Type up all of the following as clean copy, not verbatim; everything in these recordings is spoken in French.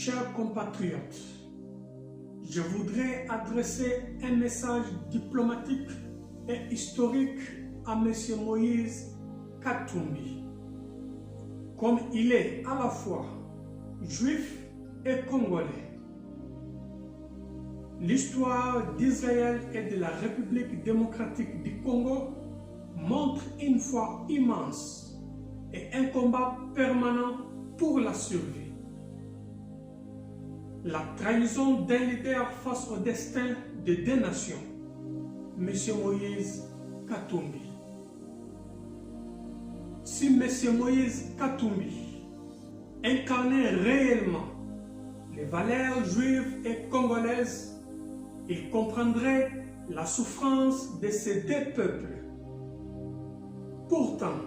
Chers compatriotes, je voudrais adresser un message diplomatique et historique à M. Moïse Katumbi. Comme il est à la fois juif et congolais, l'histoire d'Israël et de la République démocratique du Congo montre une foi immense et un combat permanent pour la survie. La trahison d'un leader face au destin de deux nations, M. Moïse Katumbi. Si M. Moïse Katumbi incarnait réellement les valeurs juives et congolaises, il comprendrait la souffrance de ces deux peuples. Pourtant,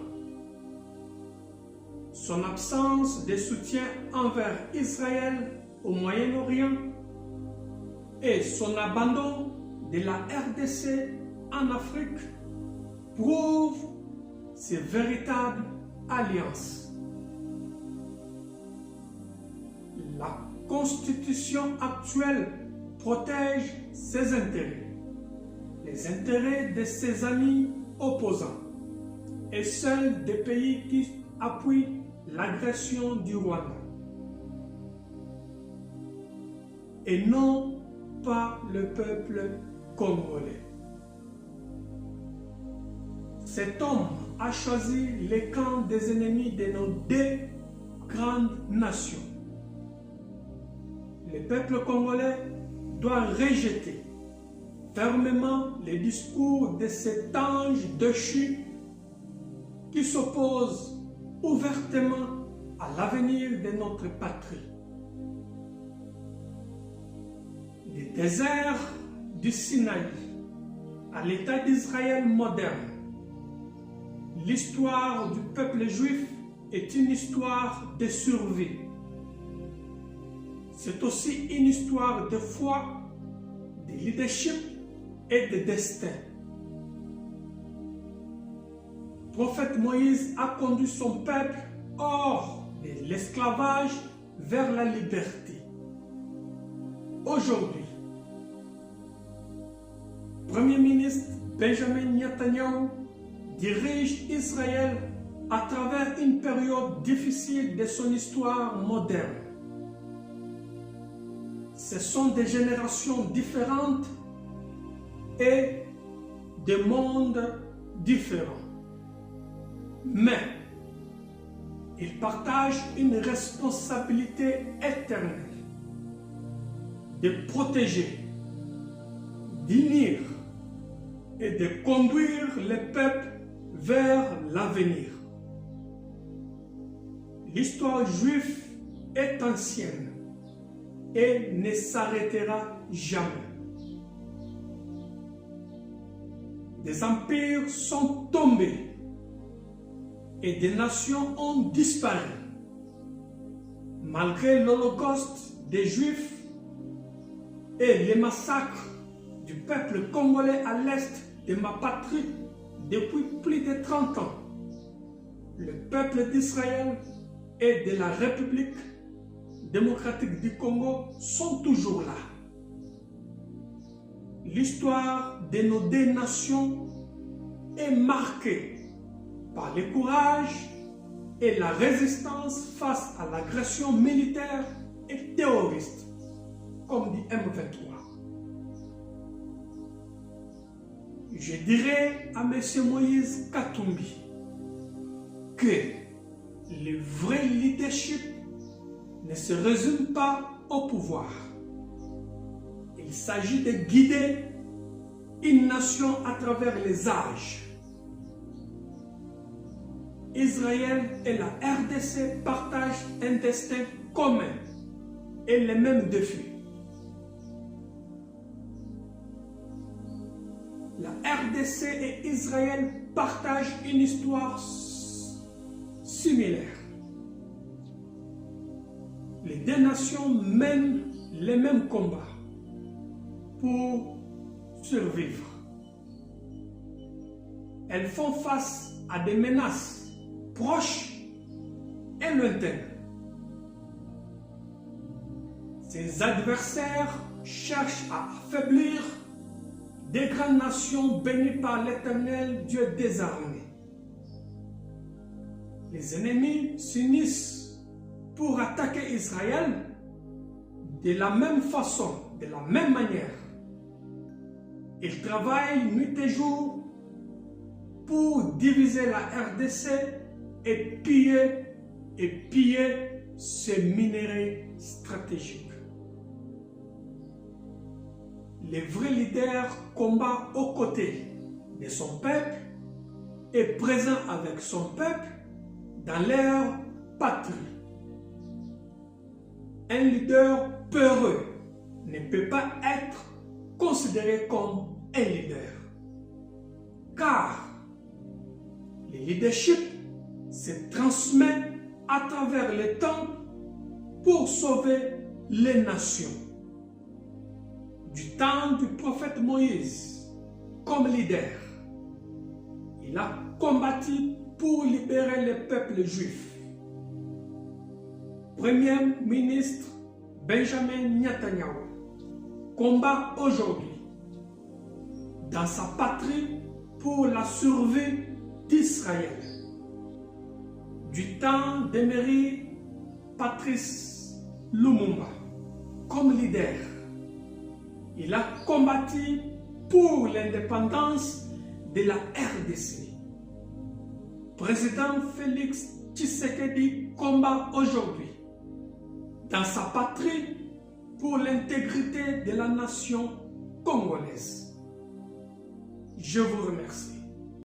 son absence de soutien envers Israël au Moyen-Orient et son abandon de la RDC en Afrique prouvent ses véritables alliances. La constitution actuelle protège ses intérêts, les intérêts de ses amis opposants et ceux des pays qui appuient l'agression du Rwanda. Et non pas le peuple congolais. Cet homme a choisi les camps des ennemis de nos deux grandes nations. Le peuple congolais doit rejeter fermement les discours de cet ange déchu qui s'oppose ouvertement à l'avenir de notre patrie. Du désert du Sinaï à l'État d'Israël moderne, l'histoire du peuple juif est une histoire de survie. C'est aussi une histoire de foi, de leadership et de destin. Le prophète Moïse a conduit son peuple hors de l'esclavage vers la liberté. Aujourd'hui, Premier ministre Benjamin Netanyahu dirige Israël à travers une période difficile de son histoire moderne. Ce sont des générations différentes et des mondes différents. Mais ils partagent une responsabilité éternelle de protéger, d'unir et de conduire les peuples vers l'avenir. L'histoire juive est ancienne et ne s'arrêtera jamais. Des empires sont tombés et des nations ont disparu. Malgré l'Holocauste des Juifs et les massacres du peuple congolais à l'est de ma patrie depuis plus de 30 ans, le peuple d'Israël et de la République démocratique du Congo sont toujours là. L'histoire de nos deux nations est marquée par le courage et la résistance face à l'agression militaire et terroriste, comme dit M23. Je dirais à M. Moïse Katumbi que le vrai leadership ne se résume pas au pouvoir. Il s'agit de guider une nation à travers les âges. Israël et la RDC partagent un destin commun et les mêmes défis. La RDC et Israël partagent une histoire similaire. Les deux nations mènent les mêmes combats pour survivre. Elles font face à des menaces proches et lointaines. Ses adversaires cherchent à affaiblir des grandes nations bénies par l'Éternel, Dieu des armées. Les ennemis s'unissent pour attaquer Israël de la même façon, de la même manière. Ils travaillent nuit et jour pour diviser la RDC et piller ces minerais stratégiques. Le vrai leader combat aux côtés de son peuple et présent avec son peuple dans leur patrie. Un leader peureux ne peut pas être considéré comme un leader. Car le leadership se transmet à travers le temps pour sauver les nations. Du temps du prophète Moïse comme leader, il a combattu pour libérer le peuple juif. Premier ministre Benjamin Netanyahu combat aujourd'hui dans sa patrie pour la survie d'Israël. Du temps d'Emery Patrice Lumumba comme leader, il a combattu pour l'indépendance de la RDC. Président Félix Tshisekedi combat aujourd'hui dans sa patrie pour l'intégrité de la nation congolaise. Je vous remercie.